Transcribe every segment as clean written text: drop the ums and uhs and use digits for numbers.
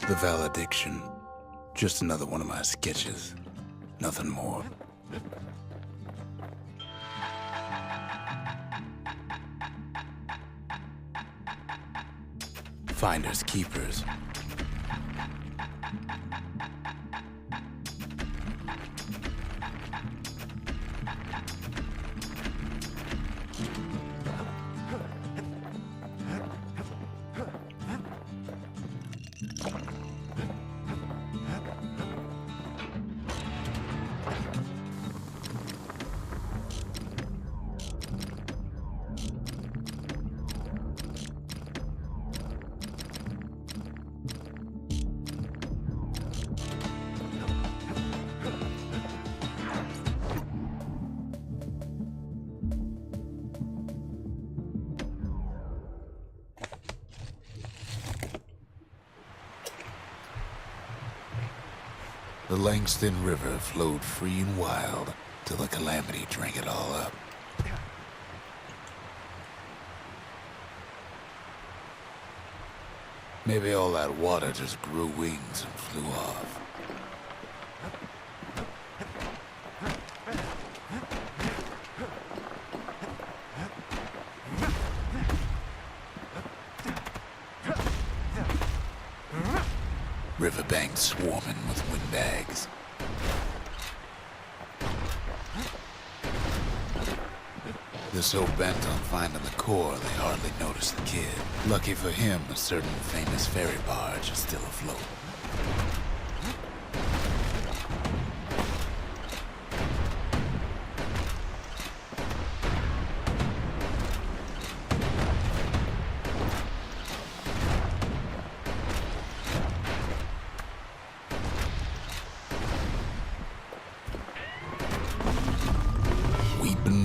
The valediction. Just another one of my sketches. Nothing more. Finders keepers. The Langston River flowed free and wild till the calamity drank it all up. Maybe all that water just grew wings and flew off. Riverbanks swarming with windbags. They're so bent on finding the core, they hardly notice the kid. Lucky for him, a certain famous ferry barge is still afloat.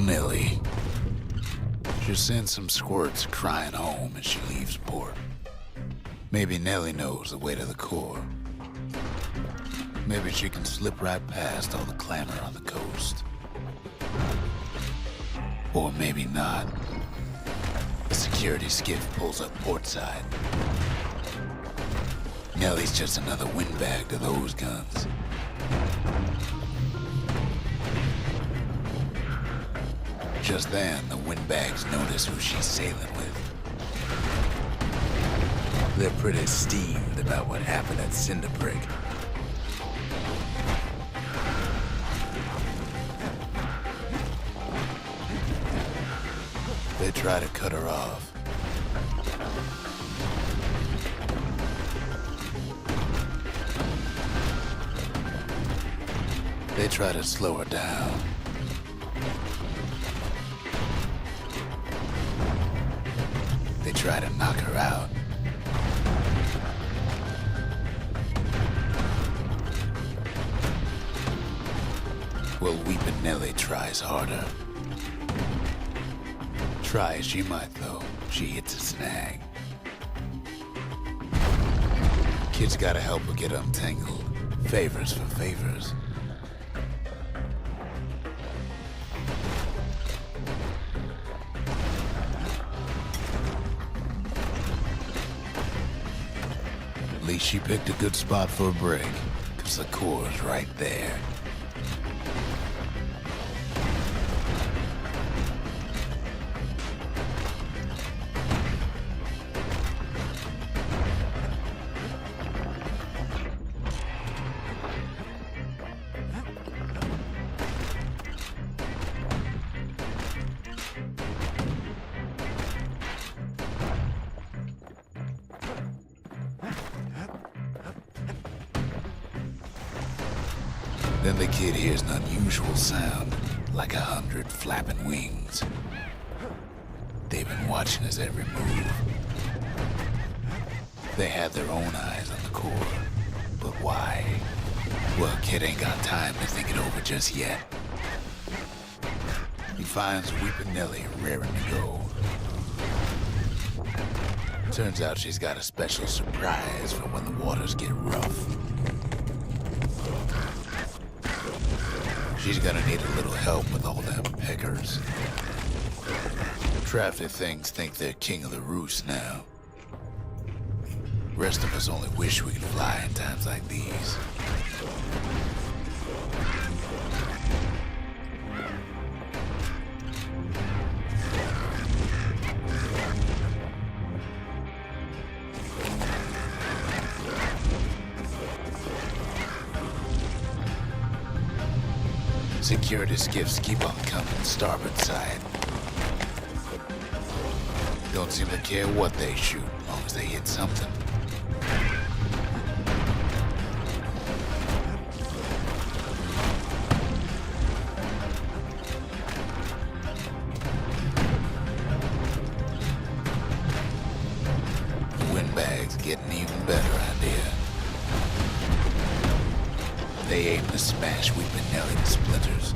Nellie. She sends some squirts crying home as she leaves port. Maybe Nellie knows the way to the core. Maybe she can slip right past all the clamor on the coast. Or maybe not. The security skiff pulls up portside. Nellie's just another windbag to those guns. Just then, the windbags notice who she's sailing with. They're pretty steamed about what happened at Cinderbrig. They try to cut her off. They try to slow her down. They try to knock her out. Well, Weepin' Nellie tries harder. Try as she might, though, she hits a snag. Kid's gotta help her get untangled. Favors for favors. At least she picked a good spot for a break, 'cause the core's right there. Then the kid hears an unusual sound, like 100 flapping wings. They've been watching his every move. They had their own eyes on the core, but why? Well, kid ain't got time to think it over just yet. He finds Weepin' Nellie raring to go. Turns out she's got a special surprise for when the waters get rough. She's gonna need a little help with all them peckers. Crafty things think they're king of the roost now. Rest of us only wish we could fly in times like these. Security skiffs keep on coming, starboard side. Don't seem to care what they shoot, as long as they hit something. The windbags get an even better idea. They aim to smash Weeping Nelly to splinters.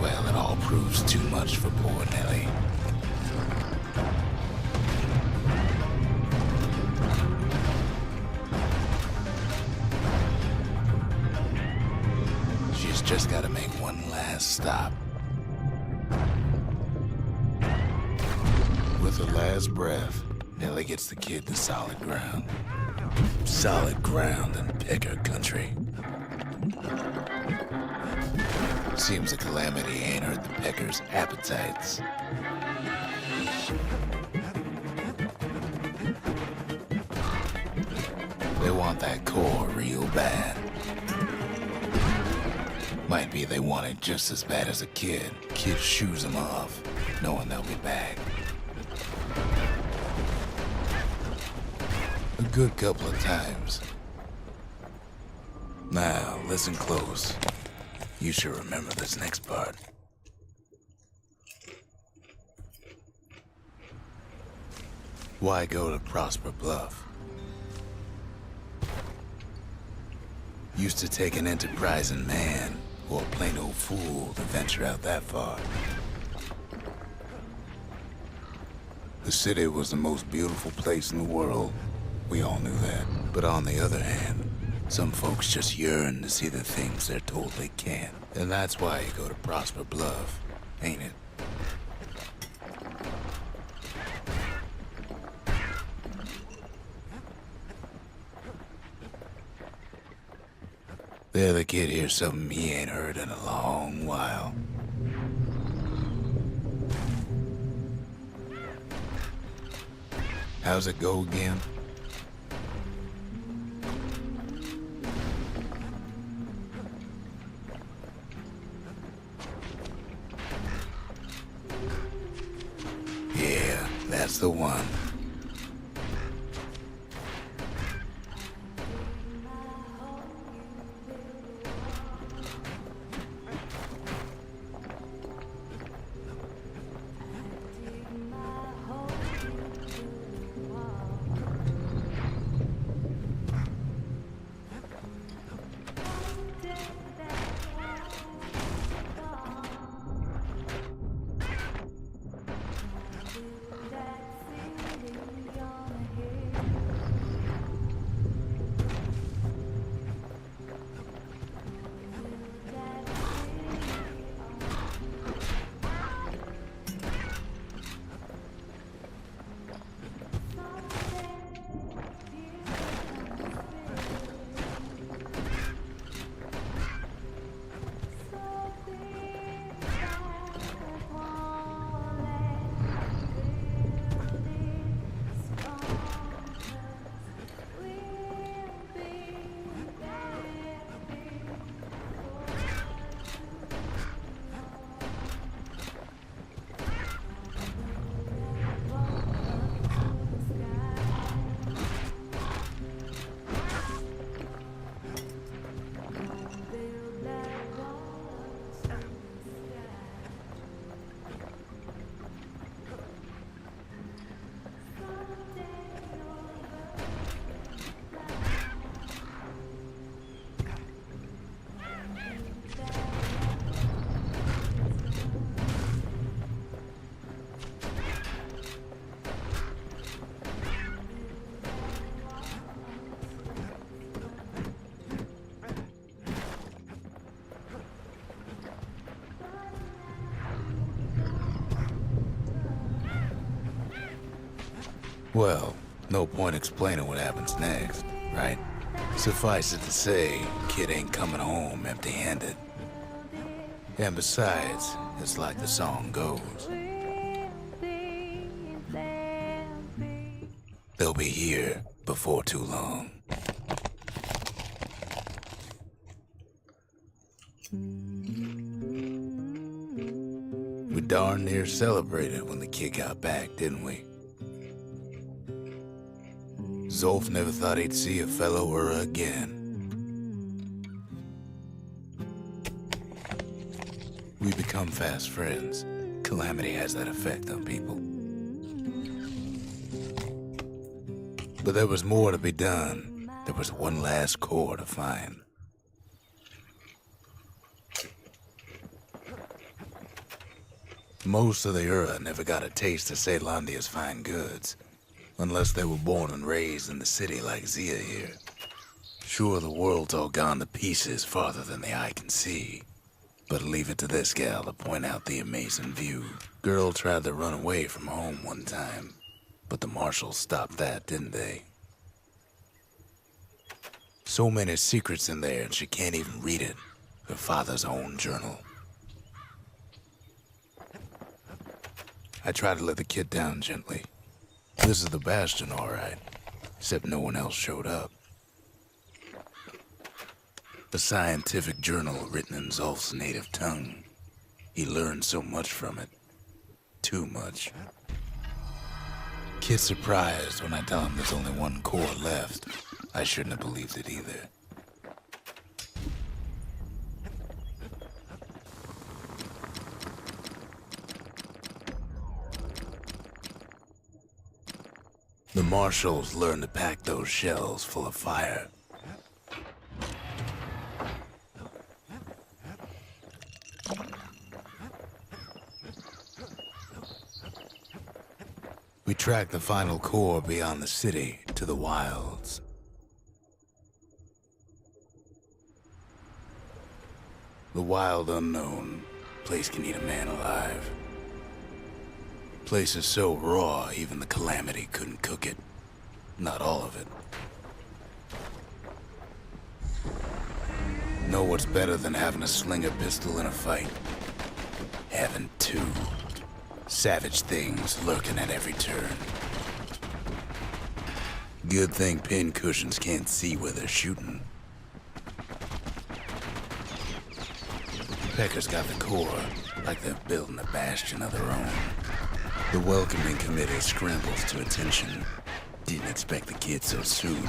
Well, it all proves too much for poor Nelly. She's just got to make one last stop. With her last breath, Nelly gets the kid to solid ground. Solid ground in Pecker country. Seems the calamity ain't hurt the Peckers' appetites. They want that core real bad. Might be they want it just as bad as a kid. Kid shoos them off, knowing they'll be back. A good couple of times. Now, listen close. You should remember this next part. Why go to Prosper Bluff? Used to take an enterprising man or a plain old fool to venture out that far. The city was the most beautiful place in the world. We all knew that. But on the other hand, some folks just yearn to see the things they're told they can't. And that's why you go to Prosper Bluff, ain't it? The other kid hears something he ain't heard in a long while. How's it go again? Yeah, that's the one. Well, no point explaining what happens next, right? Suffice it to say, kid ain't coming home empty-handed. And besides, it's like the song goes. They'll be here before too long. We darn near celebrated when the kid got back, didn't we? Zolf never thought he'd see a fellow Ura again. We become fast friends. Calamity has that effect on people. But there was more to be done. There was one last core to find. Most of the Ura never got a taste of Caelondia's fine goods, unless they were born and raised in the city like Zia here. Sure, the world's all gone to pieces farther than the eye can see, but leave it to this gal to point out the amazing view. Girl tried to run away from home one time, but the marshals stopped that, didn't they? So many secrets in there and she can't even read it. Her father's own journal. I tried to let the kid down gently. This is the bastion, all right, except no one else showed up. A scientific journal written in Zolf's native tongue. He learned so much from it. Too much. Kid's surprised when I tell him there's only one core left. I shouldn't have believed it either. The marshals learned to pack those shells full of fire. We tracked the final core beyond the city to the wilds. The wild unknown. Place can eat a man alive. Place is so raw, even the Calamity couldn't cook it. Not all of it. Know what's better than having to sling a pistol in a fight? Having two. Savage things lurking at every turn. Good thing pin cushions can't see where they're shooting. Pecker's got the core, like they're building a bastion of their own. The welcoming committee scrambles to attention. Didn't expect the kid so soon.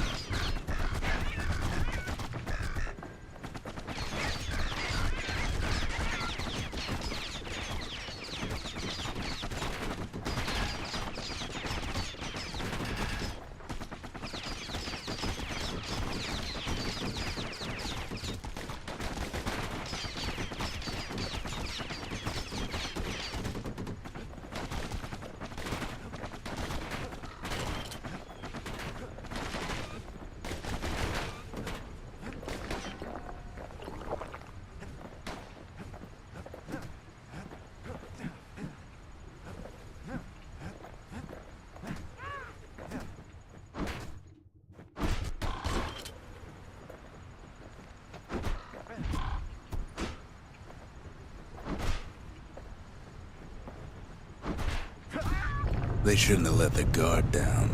They shouldn't have let their guard down.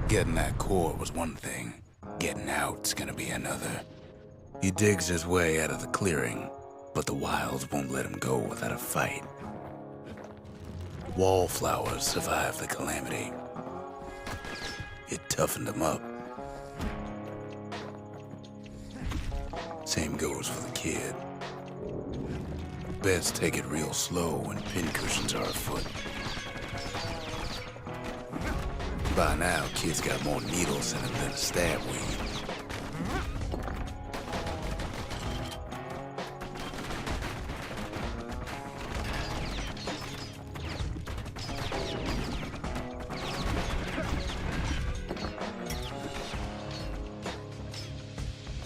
Getting that core was one thing. Getting out's gonna be another. He digs his way out of the clearing, but the wilds won't let him go without a fight. Wallflowers survived the Calamity. It toughened him up. Same goes for the kid. Best take it real slow when pincushions are afoot. By now, kid's got more needles in him than a stab weed.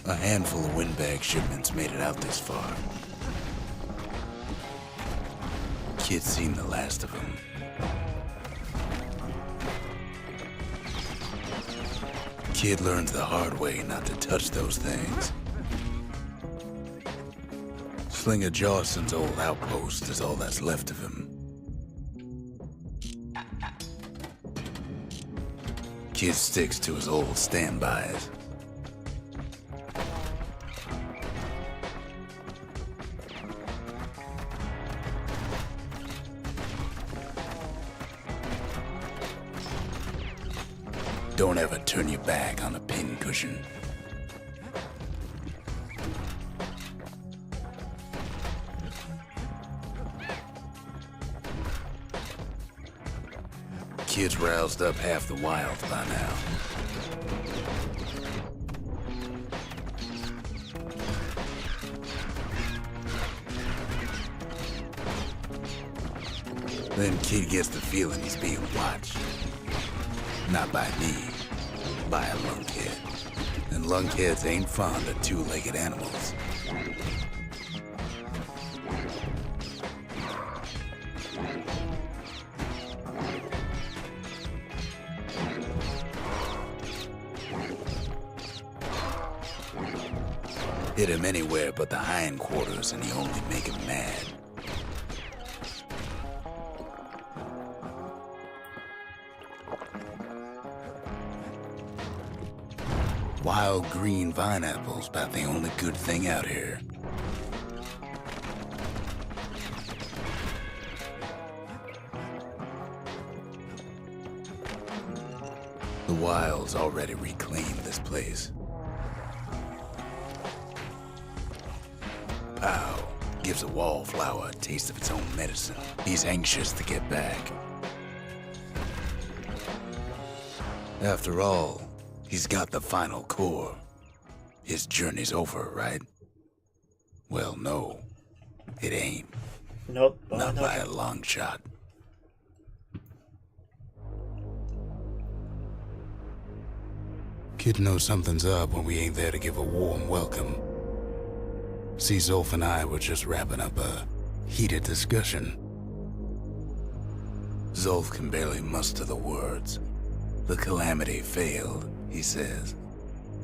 A handful of windbag shipments made it out this far. Kid's seen the last of them. Kid learns the hard way not to touch those things. Slinger Jawson's old outpost is all that's left of him. Kid sticks to his old standbys. Don't ever turn your back on a pincushion. Kid's roused up half the wilds by now. Then Kid gets the feeling he's being watched. Not by me, by a lunkhead. And lunkheads ain't fond of two-legged animals. Hit him anywhere but the hindquarters and you only make him mad. Wild green vine apples about the only good thing out here. The wild's already reclaimed this place. Pow gives a wallflower a taste of its own medicine. He's anxious to get back. After all, he's got the final core. His journey's over, right? Well, no, it ain't. Nope. Not by a long shot. Kid knows something's up when we ain't there to give a warm welcome. See, Zolf and I were just wrapping up a heated discussion. Zolf can barely muster the words. The calamity failed, he says,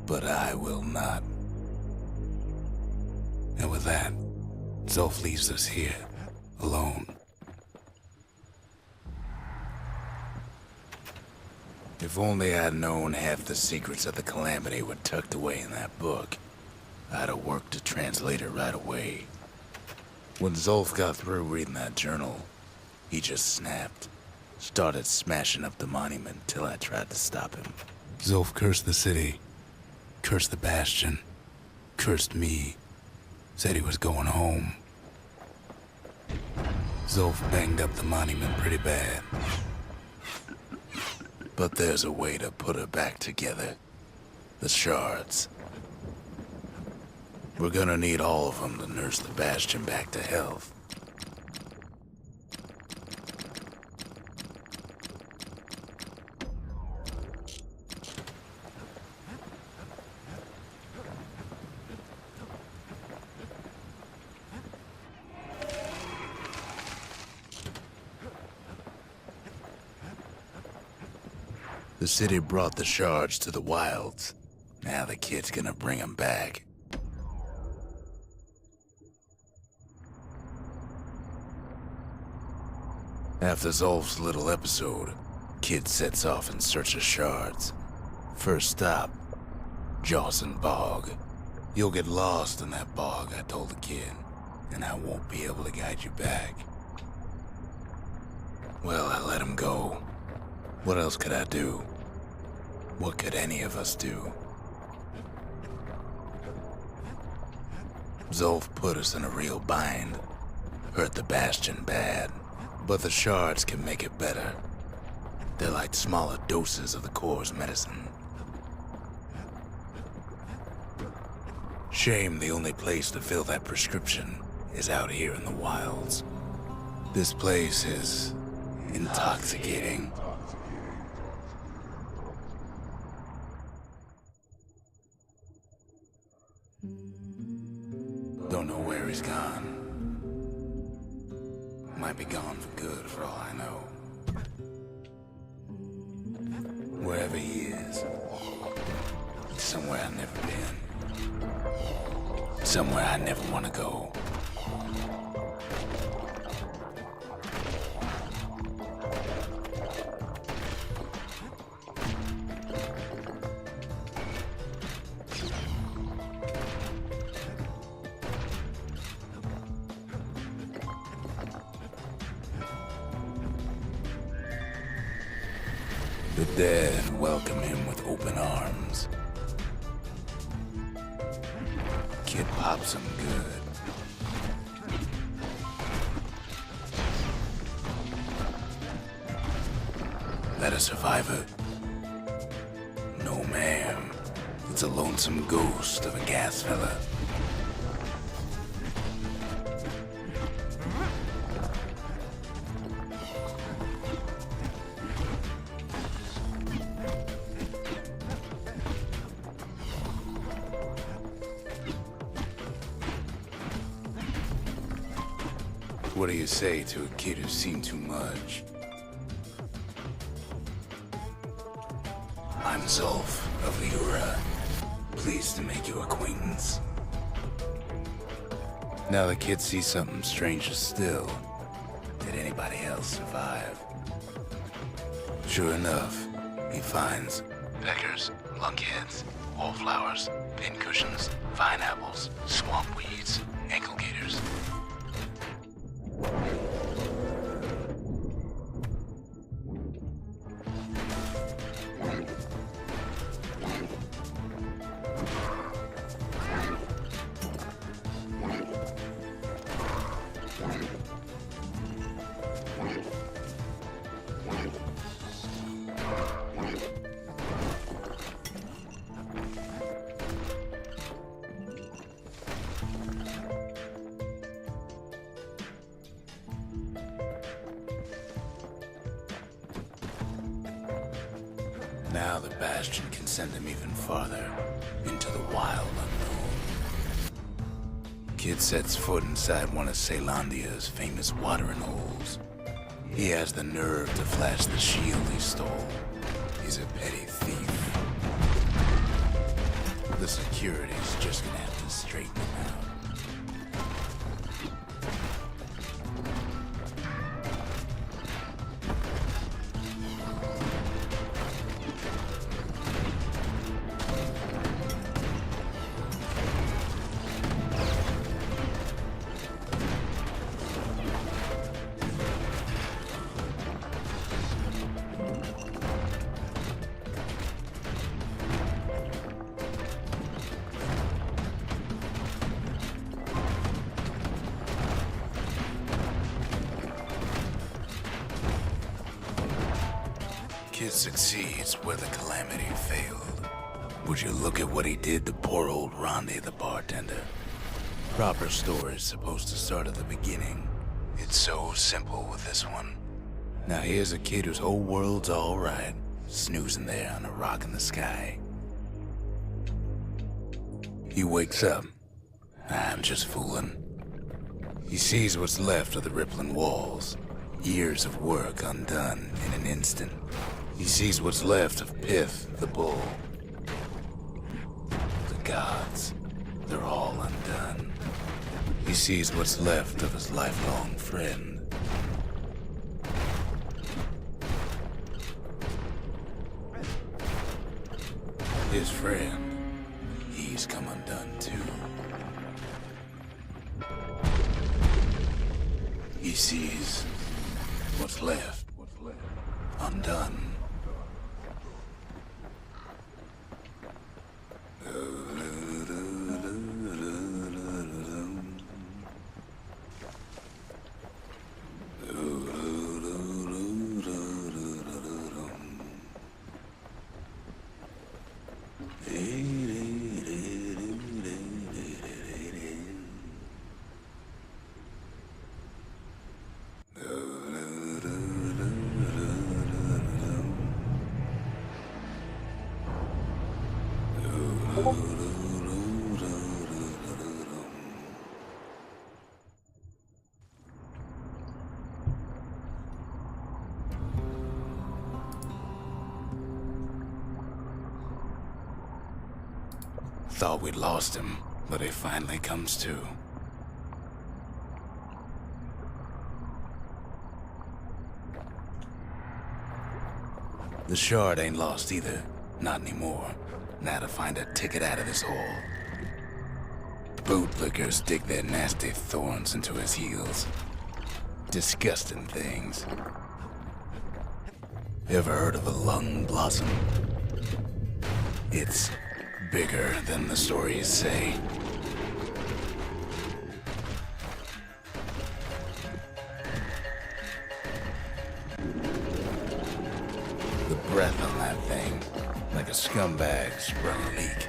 but I will not. And with that, Zolf leaves us here, alone. If only I'd known half the secrets of the calamity were tucked away in that book, I'd have worked to translate it right away. When Zolf got through reading that journal, he just snapped. Started smashing up the monument till I tried to stop him. Zolf cursed the city, cursed the bastion, cursed me, said he was going home. Zolf banged up the monument pretty bad. But there's a way to put her back together. The shards. We're gonna need all of them to nurse the bastion back to health. The city brought the shards to the wilds. Now the kid's gonna bring them back. After Zolf's little episode, Kid sets off in search of shards. First stop, Jawson Bog. You'll get lost in that bog, I told the kid, and I won't be able to guide you back. Well, I let him go. What else could I do? What could any of us do? Zolf put us in a real bind. Hurt the bastion bad. But the shards can make it better. They're like smaller doses of the core's medicine. Shame the only place to fill that prescription is out here in the wilds. This place is intoxicating. Don't know where he's gone. Might be gone for good, for all I know. Wherever he is, somewhere I've never been. Somewhere I never want to go. The dead welcome him with open arms. Kid pops him good. That a survivor? No, ma'am. It's a lonesome ghost of a gas fella. What do you say to a kid who's seen too much? I'm Zolf of Liura. Pleased to make your acquaintance. Now the kid sees something stranger still. Did anybody else survive? Sure enough, he finds peckers, lunkheads, wallflowers, pincushions, vine apples, swamp weeds, ankle gators. Now the bastion can send him even farther, into the wild unknown. Kid sets foot inside one of Celandia's famous watering holes. He has the nerve to flash the shield he stole. He's a petty thief. The security's just gonna have to straighten him out. Kid succeeds where the calamity failed. Would you look at what he did to poor old Rondi the bartender? Proper story's supposed to start at the beginning. It's so simple with this one. Now here's a kid whose whole world's alright, snoozing there on a rock in the sky. He wakes up. I'm just fooling. He sees what's left of the rippling walls. Years of work undone in an instant. He sees what's left of Pith, the bull. The gods, they're all undone. He sees what's left of his lifelong friend. His friend, he's come undone too. He sees what's left undone. Thought we'd lost him, but he finally comes to. The shard ain't lost either. Not anymore. Now to find a ticket out of this hole. Bootlickers dig their nasty thorns into his heels. Disgusting things. Ever heard of a lung blossom? It's bigger than the stories say. The breath on that thing, like a scumbag sprung a leak.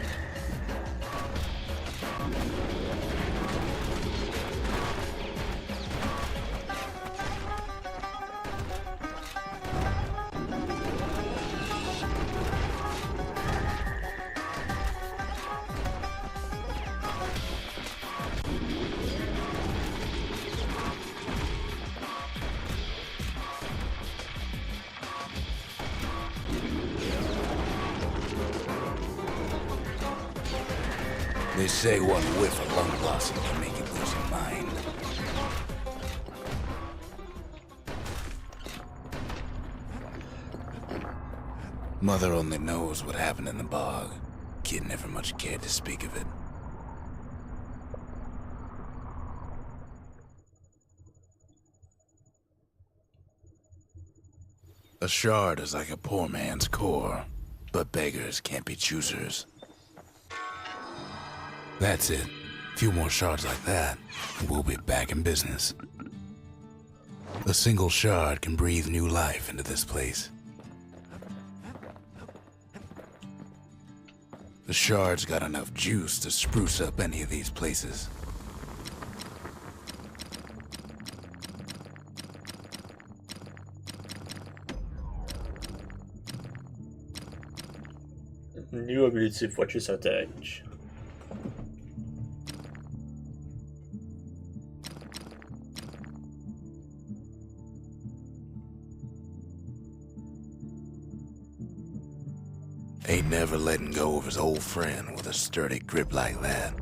They say one whiff of lung blossom can make you lose your mind. Mother only knows what happened in the bog. Kid never much cared to speak of it. A shard is like a poor man's core, but beggars can't be choosers. That's it. A few more shards like that, and we'll be back in business. A single shard can breathe new life into this place. The shard's got enough juice to spruce up any of these places. New ability Fortress Attack. Ain't never letting go of his old friend with a sturdy grip like that.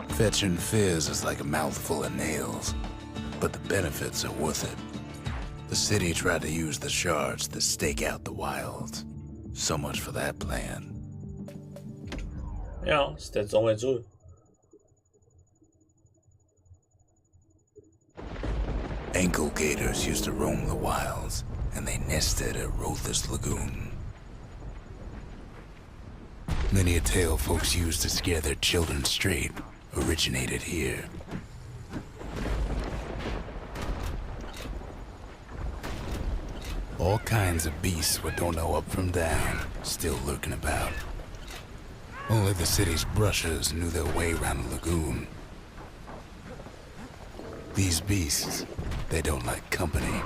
Fetching fizz is like a mouthful of nails, but the benefits are worth it. The city tried to use the shards to stake out the wilds. So much for that plan. Ja, stedet always do. Ankle gators used to roam the wilds, and they nested at Rotha's Lagoon. Many a tale folks used to scare their children straight originated here. All kinds of beasts what don't know up from down, still lurking about. Only the city's brushers knew their way around the lagoon. These beasts, they don't like company.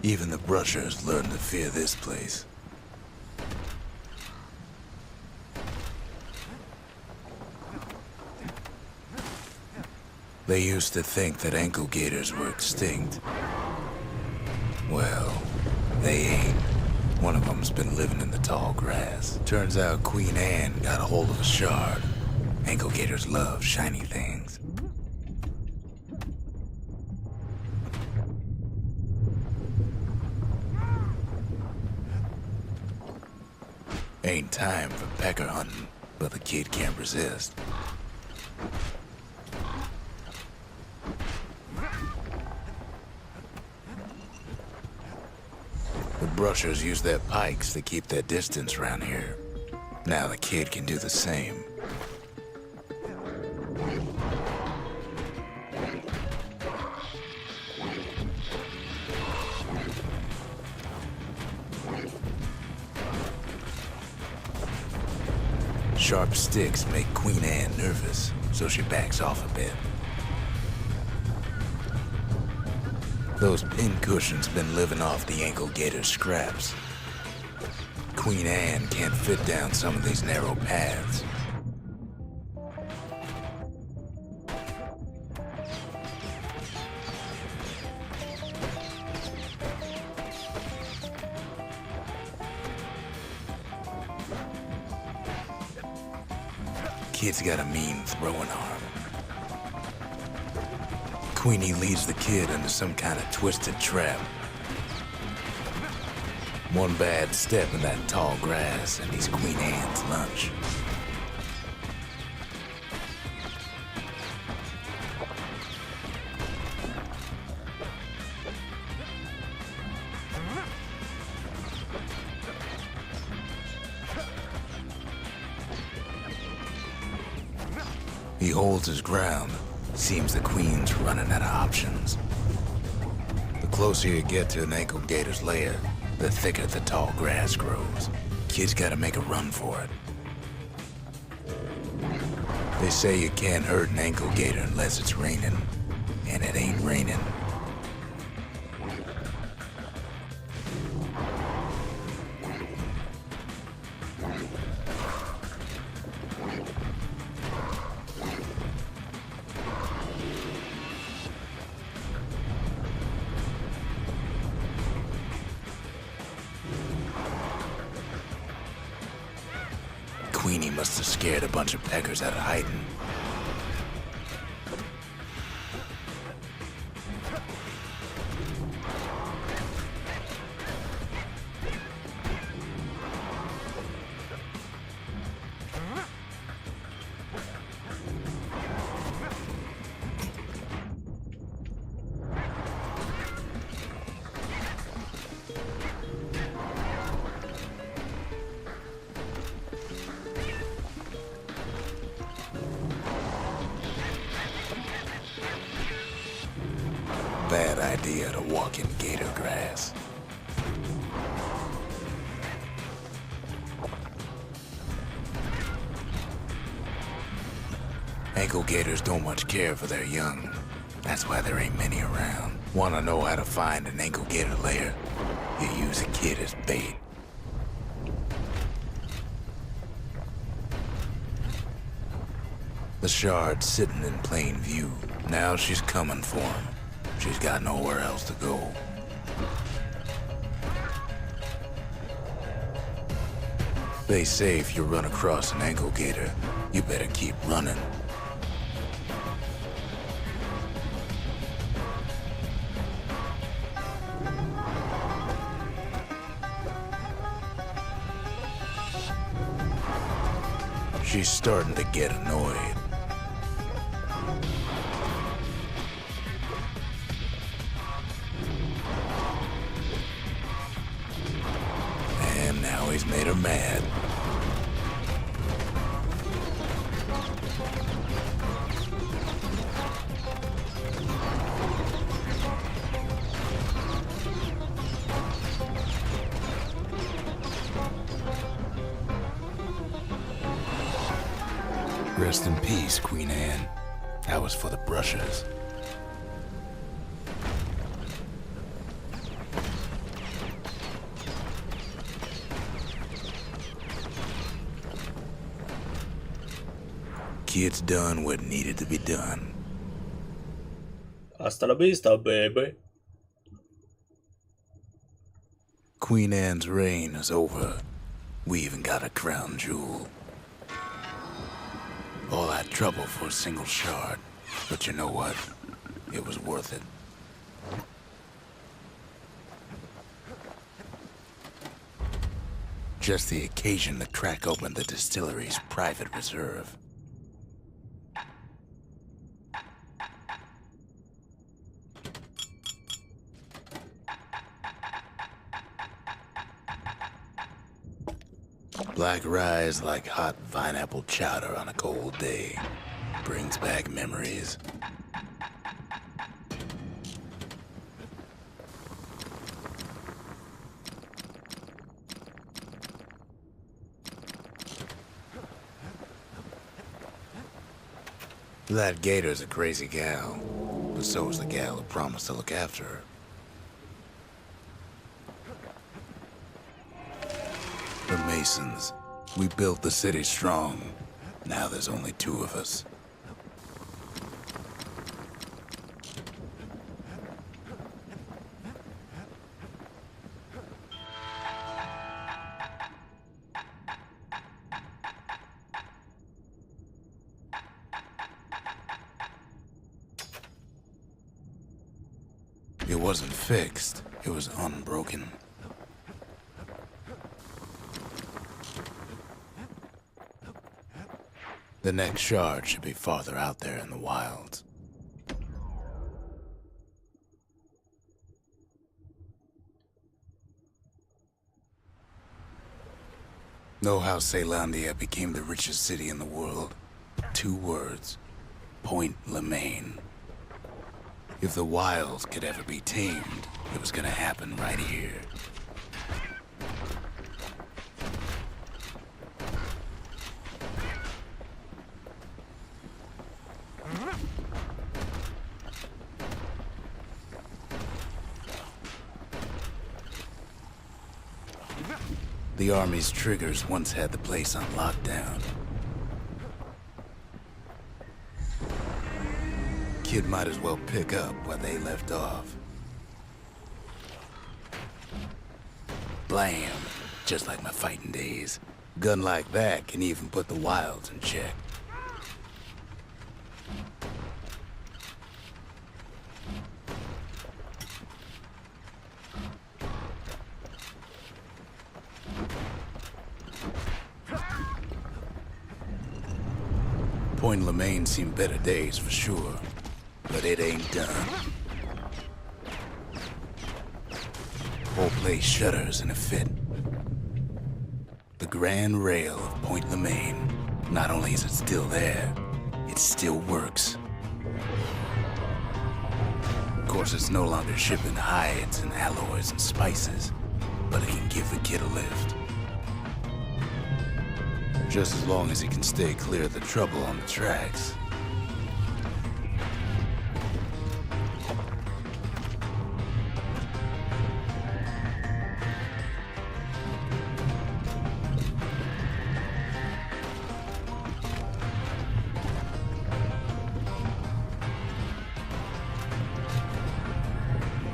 Even the brushers learned to fear this place. They used to think that ankle gators were extinct. Well, they ain't. One of them's been living in the tall grass. Turns out Queen Anne got a hold of a shard. Ankle gators love shiny things. Ain't time for pecker hunting, but the kid can't resist. The brushers use their pikes to keep their distance around here. Now the kid can do the same. Sharp sticks make Queen Anne nervous, so she backs off a bit. Those pin cushions been living off the ankle gator scraps. Queen Anne can't fit down some of these narrow paths. Kid's got a mean throwing arm. Queenie leads the kid into some kind of twisted trap. One bad step in that tall grass and he's Queen Anne's lunch. He holds his ground. Seems the Queen's running out of options. The closer you get to an ankle gator's lair, the thicker the tall grass grows. Kid's gotta make a run for it. They say you can't hurt an ankle gator unless it's raining, and it ain't raining. Queenie must have scared a bunch of peckers out of hiding. Bad idea to walk in gator grass. Ankle gators don't much care for their young. That's why there ain't many around. Wanna know how to find an ankle gator lair? You use a kid as bait. The shard's sitting in plain view. Now she's coming for him. She's got nowhere else to go. They say if you run across an ankle gator, you better keep running. She's starting to get annoyed. And now he's made her mad. Rest in peace, Queen Anne. That was for the brushers. Kid's done what needed to be done. Hasta la vista, baby. Queen Anne's reign is over. We even got a crown jewel. All that trouble for a single shard. But you know what? It was worth it. Just the occasion to crack open the distillery's private reserve. Black rye is like hot pineapple chowder on a cold day. Brings back memories. That Gator's a crazy gal, but so is the gal who promised to look after her. The Masons. We built the city strong. Now there's only two of us. It wasn't fixed, it was unbroken. The next shard should be farther out there in the wilds. Know how Caelondia became the richest city in the world? 2 words. Point Lemaine. If the wilds could ever be tamed, it was gonna happen right here. The army's triggers once had the place on lockdown. Kid might as well pick up where they left off. Blam! Just like my fighting days. Gun like that can even put the wilds in check. Point Lemaine seen better days for sure, but it ain't done. Whole place shudders in a fit. The grand rail of Point Lemaine, not only is it still there, it still works. Of course, it's no longer shipping hides and alloys and spices, but it can give the kid a lift. Just as long as he can stay clear of the trouble on the tracks.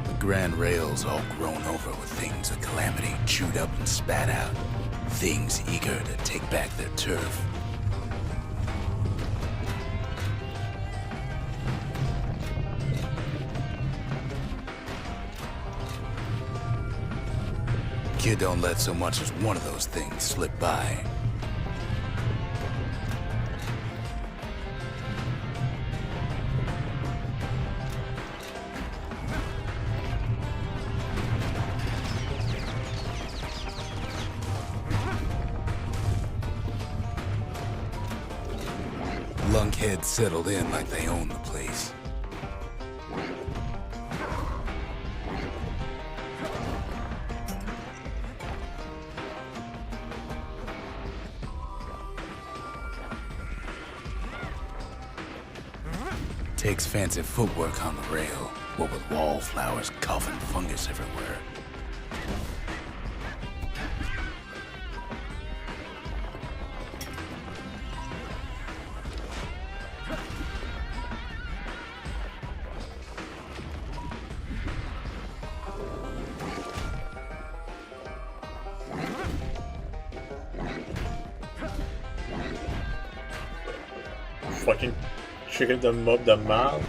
The grand rail's all grown over with things of calamity chewed up and spat out. Things eager to take back their turf. Kid don't let so much as one of those things slip by. Lunkheads settled in like they own the place. Takes fancy footwork on the rail, what with wallflowers, coughing fungus everywhere. Fucking chicken de mob de marde.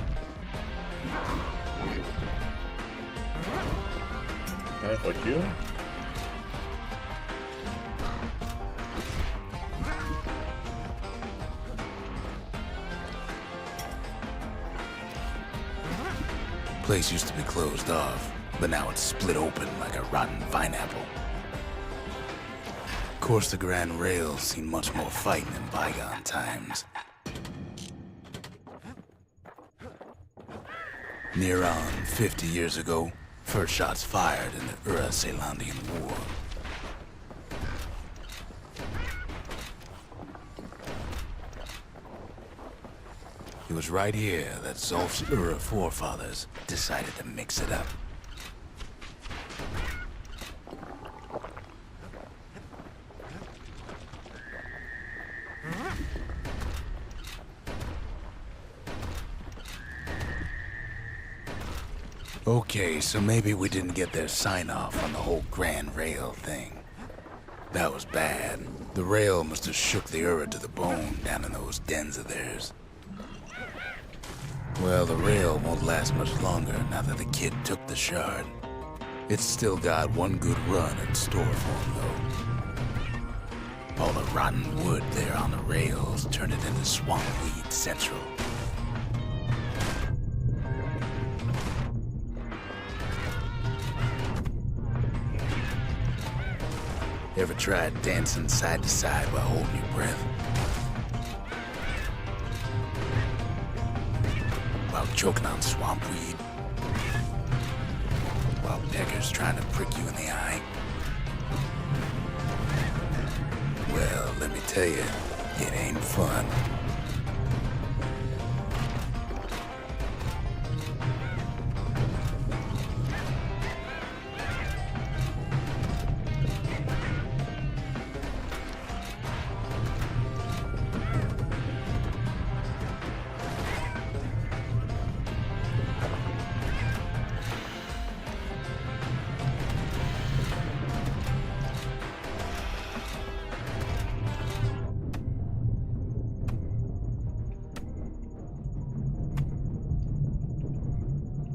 Ouais, fuck you. Place used to be closed off, but now it's split open like a rotten pineapple. Of course, the Grand Rail's seen much more fighting in bygone times. Near on 50 years ago, first shots fired in the Caelondian War. It was right here that Zolf's Ura forefathers decided to mix it up. Okay, so maybe we didn't get their sign-off on the whole Grand Rail thing. That was bad. The rail must have shook the Ura to the bone down in those dens of theirs. Well, the rail won't last much longer now that the kid took the shard. It's still got one good run in store for him, though. All the rotten wood there on the rails turned it into swamp weed central. Ever tried dancing side to side while holding your breath? While choking on swamp weed? While peckers trying to prick you in the eye? Well, let me tell you, it ain't fun.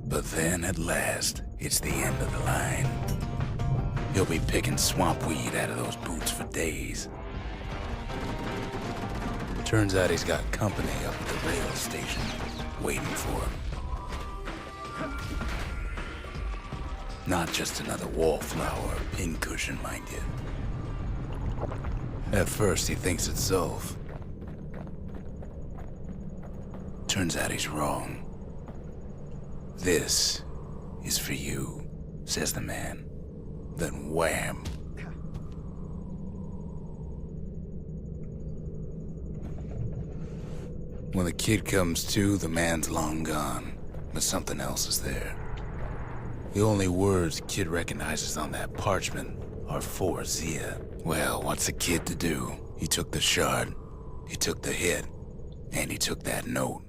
But then, at last, it's the end of the line. He'll be picking swamp weed out of those boots for days. Turns out he's got company up at the rail station, waiting for him. Not just another wallflower or pincushion, mind you. At first, he thinks it's Zolf. Turns out he's wrong. "This is for you," says the man. Then wham! When the kid comes to, the man's long gone, but something else is there. The only words kid recognizes on that parchment are for Zia. Well, what's the kid to do? He took the shard, he took the hit, and he took that note.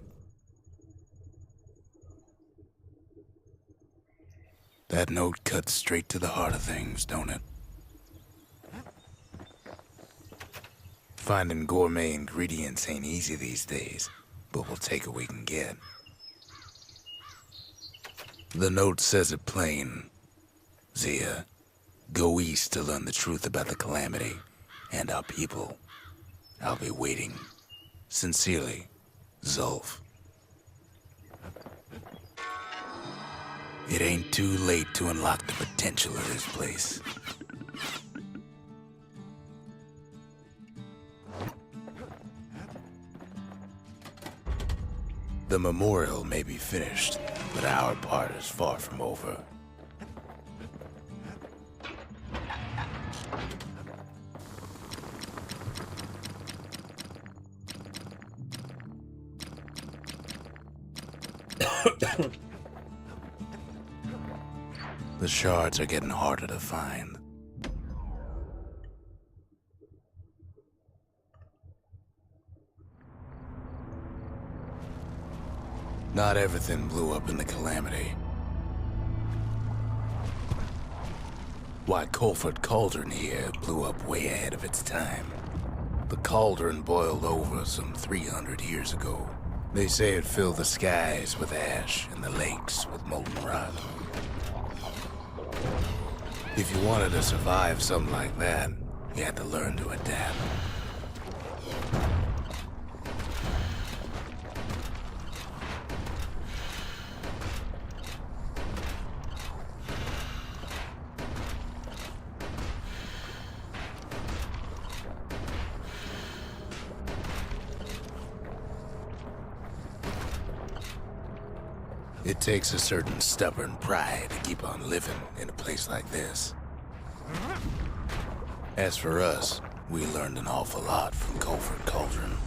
That note cuts straight to the heart of things, don't it? Finding gourmet ingredients ain't easy these days, but we'll take what we can get. The note says it plain. Zia, go east to learn the truth about the calamity and our people. I'll be waiting. Sincerely, Zolf. It ain't too late to unlock the potential of this place. The memorial may be finished, but our part is far from over. The shards are getting harder to find. Not everything blew up in the calamity. Why, Colford Cauldron here blew up way ahead of its time. The cauldron boiled over some 300 years ago. They say it filled the skies with ash and the lakes with molten rock. If you wanted to survive something like that, you had to learn to adapt. It takes a certain stubborn pride to keep on living in a place like this. As for us, we learned an awful lot from Colford Cauldron.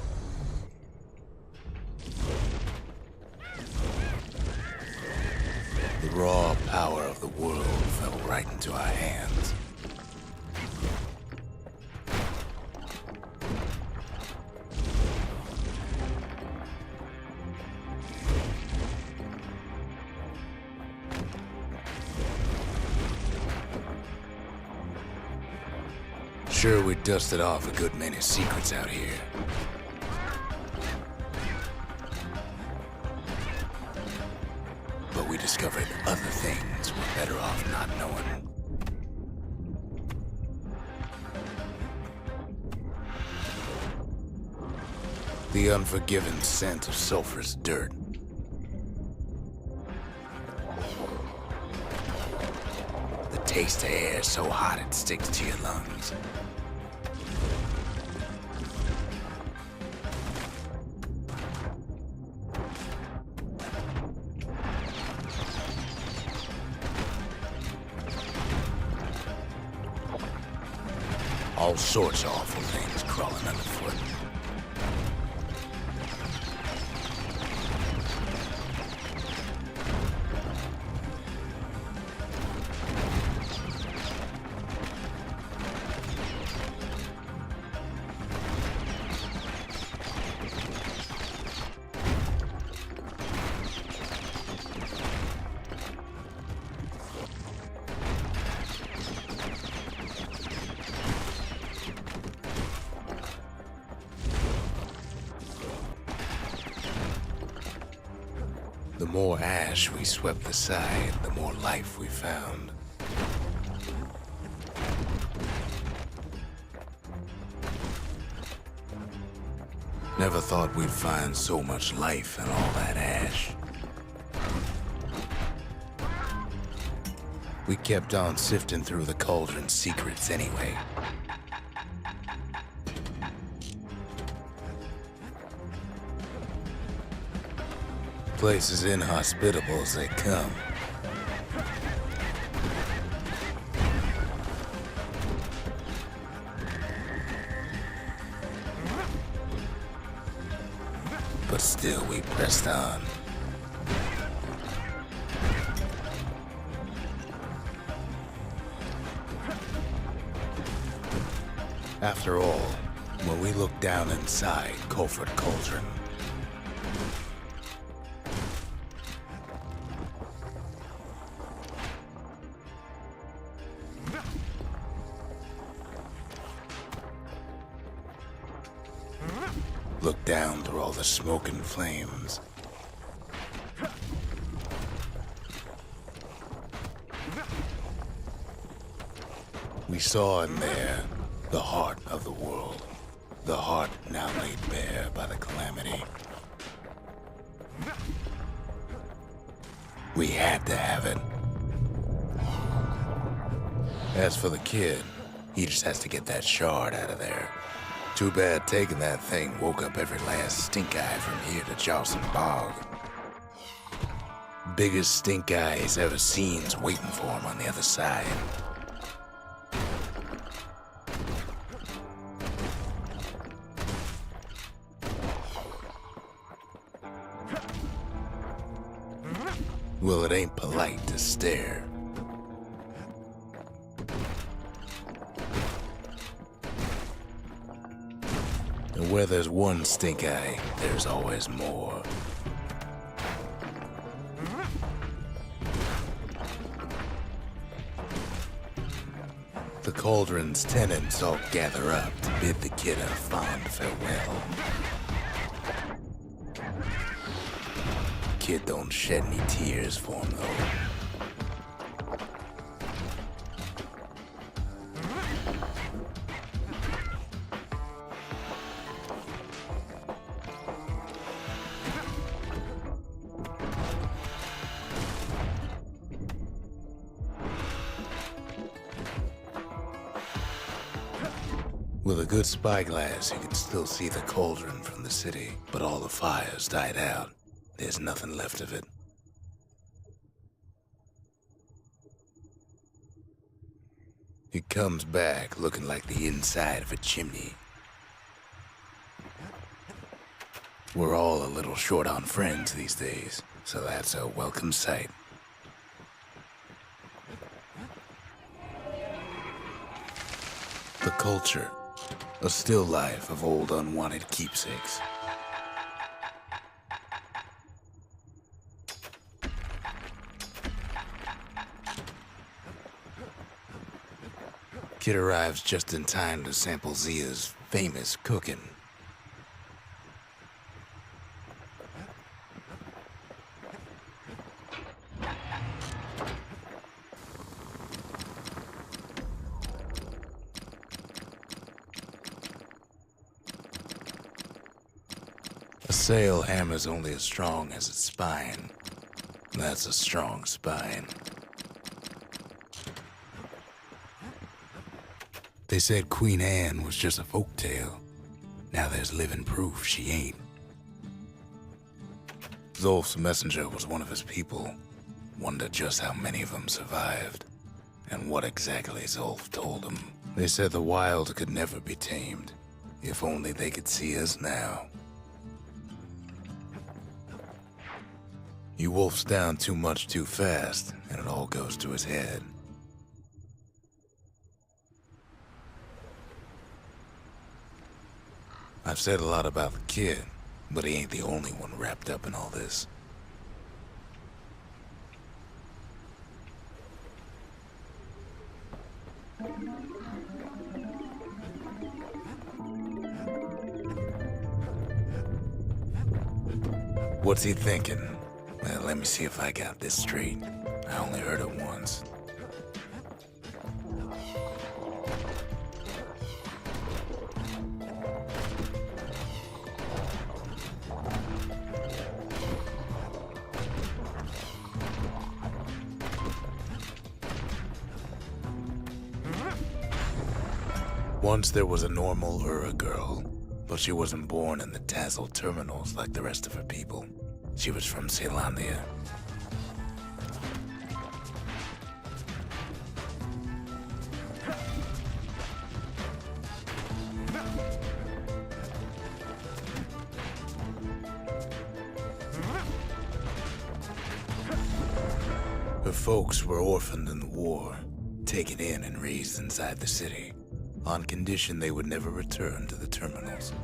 raw power of the world fell right into our hands. Sure, we dusted off a good many secrets out here. But we discovered other things we're better off not knowing. The unforgiving scent of sulfurous dirt. The taste of air so hot it sticks to your lungs. All sorts of awful things crawling underfoot. The more ash we swept aside, the more life we found. Never thought we'd find so much life in all that ash. We kept on sifting through the cauldron's secrets anyway. Place as inhospitable as they come. But still we pressed on. After all, when we looked down inside Culford Cauldron, looked down through all the smoke and flames, we saw in there the heart of the world, the heart now laid bare by the calamity. We had to have it. As for the kid, he just has to get that shard out of there. Too bad taking that thing woke up every last stink eye from here to Charleston Bog. Biggest stink eye he's ever seen's waiting for him on the other side. Well, it ain't polite to stare. And where there's one stink eye, there's always more. The cauldron's tenants all gather up to bid the kid a fond farewell. Kid don't shed any tears for him, though. With a good spyglass, you can still see the cauldron from the city, but all the fires died out. There's nothing left of it. It comes back looking like the inside of a chimney. We're all a little short on friends these days, so that's a welcome sight. The culture, a still life of old unwanted keepsakes. Kid arrives just in time to sample Zia's famous cooking. A sail hammer's only as strong as its spine. That's a strong spine. They said Queen Anne was just a folktale. Now there's living proof she ain't. Zolf's messenger was one of his people. Wondered just how many of them survived, and what exactly Zolf told him. They said the wild could never be tamed. If only they could see us now. He wolfs down too much too fast, and it all goes to his head. I've said a lot about the kid, but he ain't the only one wrapped up in all this. What's he thinking? Well, let me see if I got this straight. I only heard it once. Once there was a normal Ura girl, but she wasn't born in the Tassel terminals like the rest of her people. She was from Celandia. Her folks were orphaned in the war, taken in and raised inside the city, on condition they would never return to the terminals.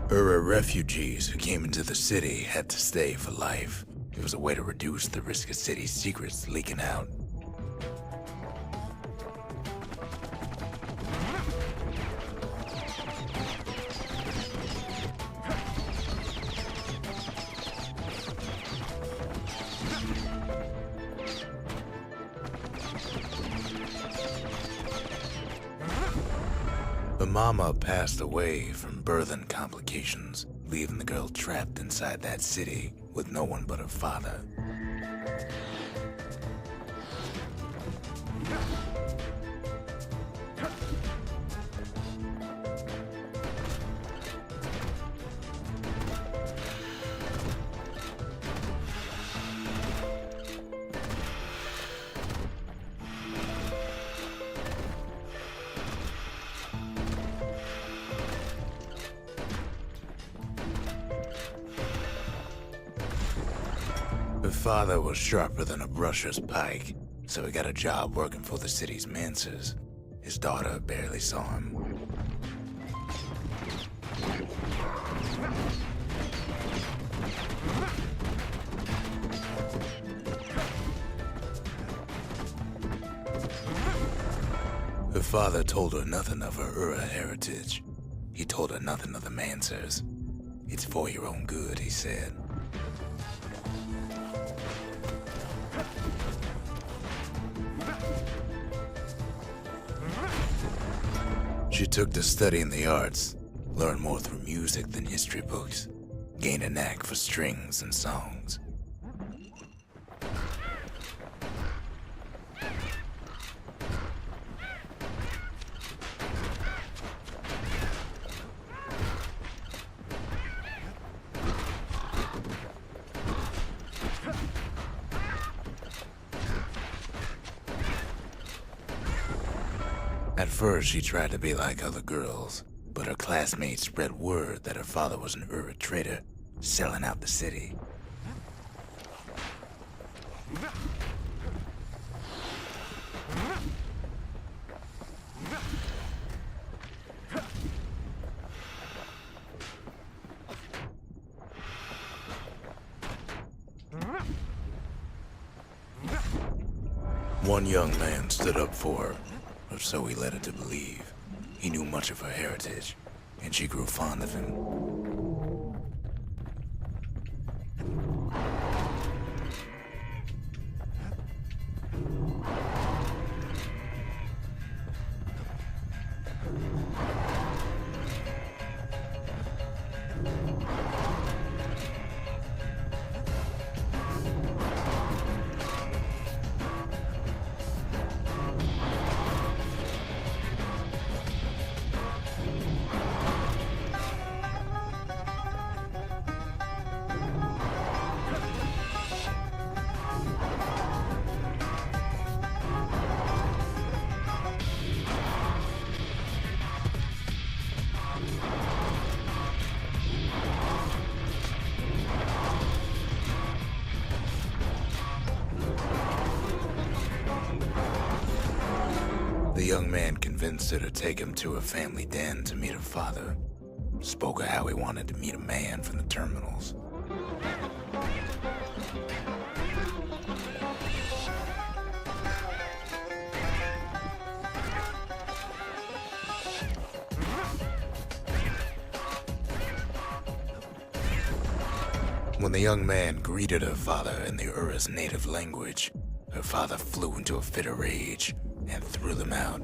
Ura refugees who came into the city had to stay for life. It was a way to reduce the risk of city secrets leaking out. The mama passed away from birthing complications, leaving the girl trapped inside that city with no one but her father. Her father was sharper than a brusher's pike, so he got a job working for the city's mancers. His daughter barely saw him. Her father told her nothing of her Ura heritage. He told her nothing of the mancers. It's for your own good, he said. She took to studying the arts, learned more through music than history books, gained a knack for strings and songs. At first, she tried to be like other girls, but her classmates spread word that her father was an Ura trader, selling out the city. One young man stood up for her, or so he led her to believe. He knew much of her heritage, and she grew fond of him. The young man convinced her to take him to her family den to meet her father. Spoke of how he wanted to meet a man from the terminals. When the young man greeted her father in the Ura's native language, her father flew into a fit of rage and threw them out.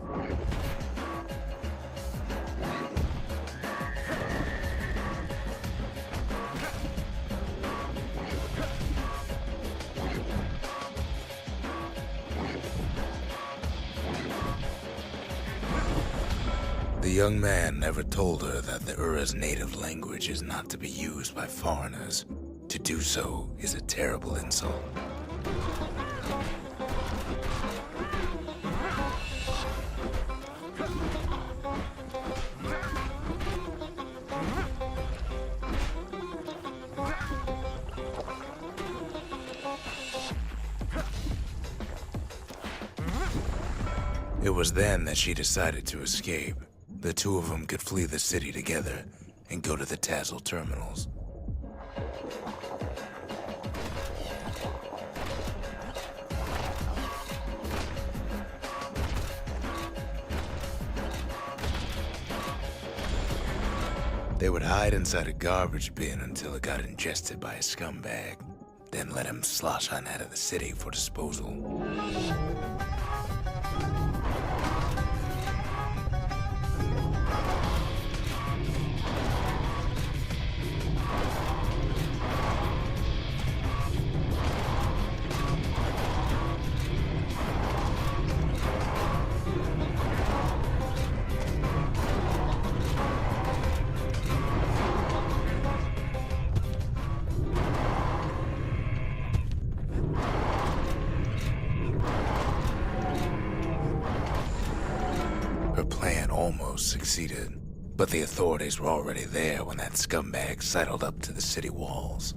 The young man never told her that the Ura's native language is not to be used by foreigners. To do so is a terrible insult. It was then that she decided to escape. The two of them could flee the city together and go to the Tassel terminals. They would hide inside a garbage bin until it got ingested by a scumbag, then let him slosh on out of the city for disposal. Her plan almost succeeded, but the authorities were already there when that scumbag sidled up to the city walls.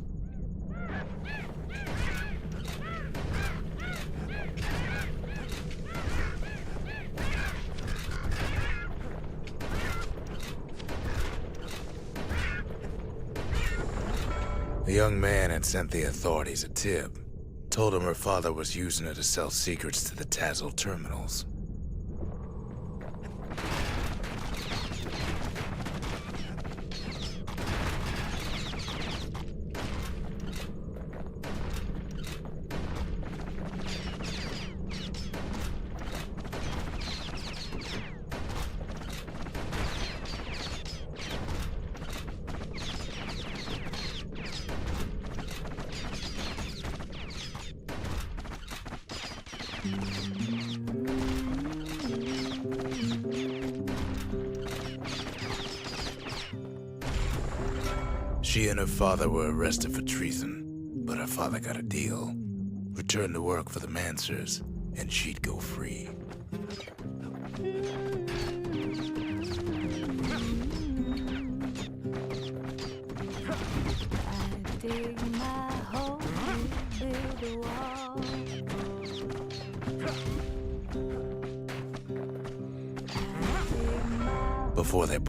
The young man had sent the authorities a tip, told him her father was using her to sell secrets to the Tassel terminals. She and her father were arrested for treason, but her father got a deal. Returned to work for the Mansers, and she'd go free. I dig my hole, build a wall. before they